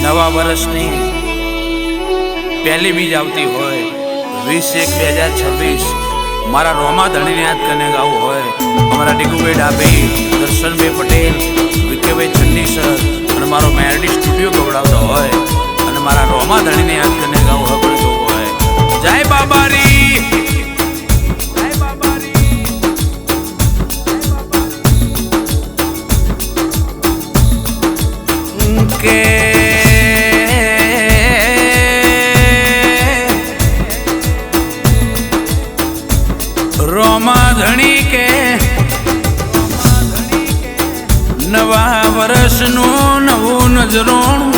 નવા વર્ષની પહેલી બીજ આવતી હોય 20/1/2026 મારા રોમા ધણીને યાદ કરીને ગાવું હોય અમારા ડીગુભાઈ ડાભી, દર્શનભાઈ પટેલ, વિકેભાઈ ચંડી સર અને મારો મેરડી સ્ટુડિયો ગવડાવતો હોય અને મારા રોમા ધણીને યાદ કરીને ગાવું હોય જય બાબારી કે રોમા ધણી કે નવા વર્ષનું નવું નજરોણું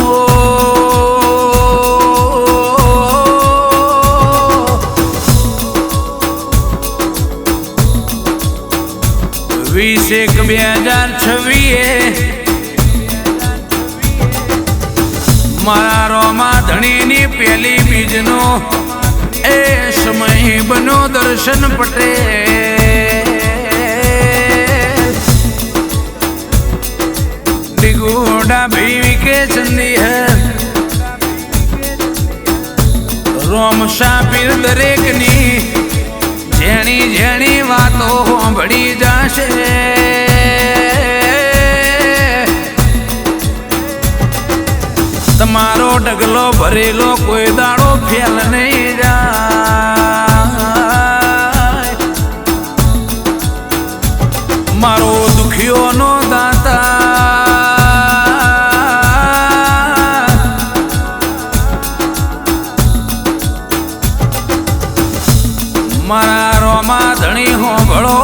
20/1/2026 મારા રોમા ધણીની પહેલી બીજનો એ સમય બનો દર્શન પટેલ ડીગુડા ભીવી કે ચંદી હે રોમ શાપીર દરેકની જેણી જેણી વાતો સાંભળી જશે તમારો ઢગલો ભરેલો કોઈ દાડો ફેલ નહીં જાય મારો દુખીઓનો દાતા મારા રોમા ધણી હોંભળો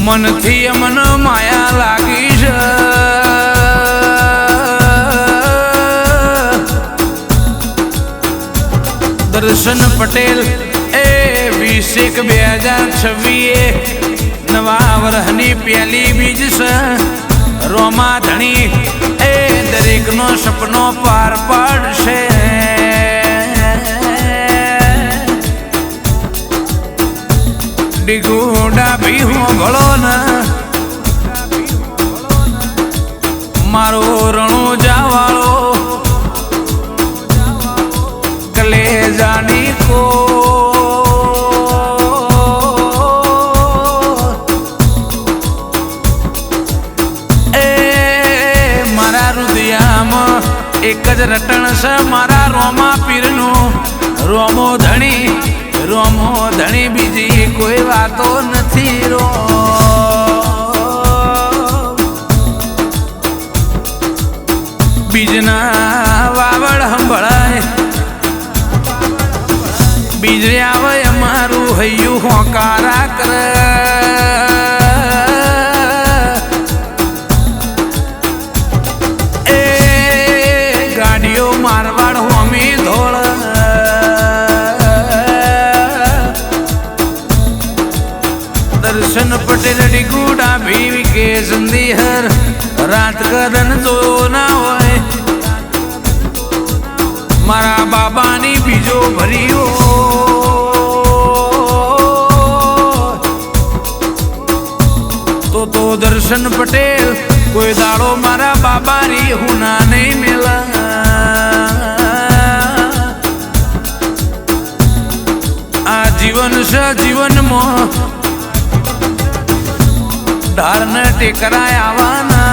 મનથી મન માયા લાગી છે દર્શન પટેલ એ 20/1/2026 નવા વર્ષની પહેલી બીજ છે રોમા ધણી એ દરેકનો સપનો પાર પાડશે ડીગુડા ભી હોંભળો ને મારો રણુજા વાળો કલેજાની કો એ મારા રુદિયામાં એક જ રટણ છે મારા રોમા પીરનું રોમો ધણી બીજી કોઈ વાતો નથી રો બીજના વાવડ સંભળાય બીજે આવે અમારું હૈયું હોકારા કરે એ ગાડીઓ મારવાડ હોમી ધોળ દર્શન પટેલ ડીગુડા ભીવી કે ચંદી હર રાત કદન જો ના હોય મારા બાબાની બીજો ભર્યો તો દર્શન પટેલ કોઈ દાડો મારા બાબાની હુના નહીં મેલા આ જીવન છે જીવનમાં ઢારને ટેકરાય આવવાના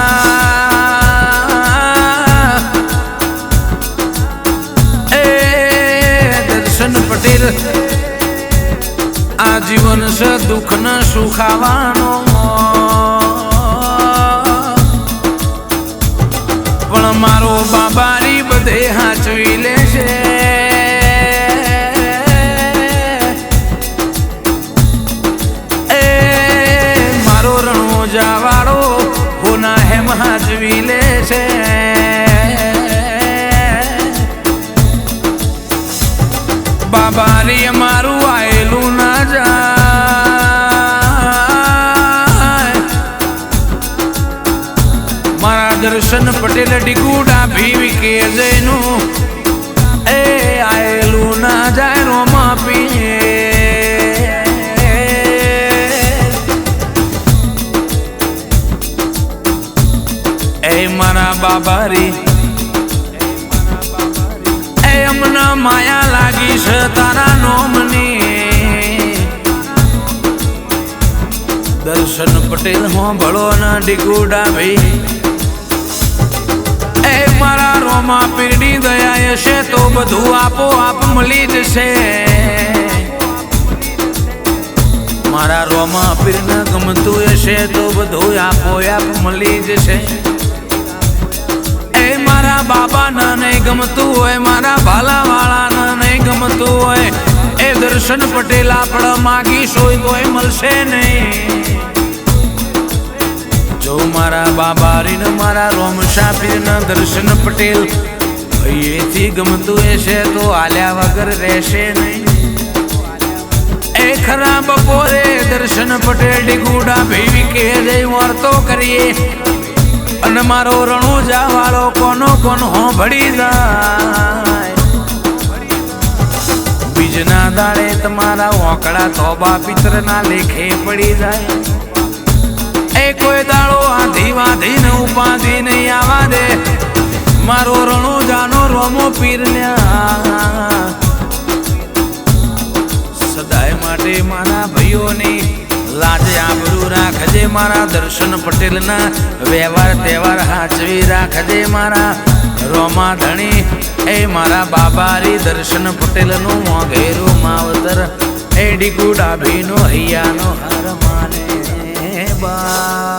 એ દર્શન પટેલ આ જીવન છે દુઃખ ને સુખ આવવાનો પણ મારો બાબારી બધે હાચવી લેશે વાળો હોના હેમ હાજવી લે છે બાબારી અમારું આયેલું ના જાય મારા દર્શન પટેલ ડીગુડા ભીવી કે જયનું એ બાબારી એ અમના માયા લાગી છે તારા નોમની દર્શન પટેલ હો ભળો ના ડીગુડા ભાઈ એ મારા રોમા પીરની દયા હશે તો બધું આપો આપ મળી જશે મારા રોમા પીરને ગમતું હશે તો બધું આપો આપ મળી જશે એ મારા બાબાને નહીં ગમતું હોય મારા ભાલાવાળાને નહીં ગમતું હોય એ દર્શન પટેલ આપણે માગીશું તોય મળશે નહીં જો મારા બાબારીને મારા રોમશા પીરને દર્શન પટેલ અહીંથી ગમતું હશે તો આલ્યા વગર રહેશે નહીં એ ખરા બપોરે દર્શન પટેલ ડીગુડા ભેવી કે જઈ વાર્તો કરીએ અને મારો રણુજા વાળો કોનો કોનો ભળી જાય બીજના દાડે તમારા ઓકળા તોબા પિત્રના લેખે પડી જાય એ કોઈ દાડો આધી વાધી ને ઉપાધી નહીં આવા દે મારો રણુજાનો રોમો પીરન્યા સદાય માટે મારા ભાઈઓની લાજ આબરૂ રાખજે મારા દર્શન પટેલના વ્યવહાર તહેવાર હાચવી રાખજે મારા રોમા ધણી એ મારા બાબારી દર્શન પટેલનું મોઘેરું માવતર એ ડીગુડા ભીનો હૈયાનો હાર માને બા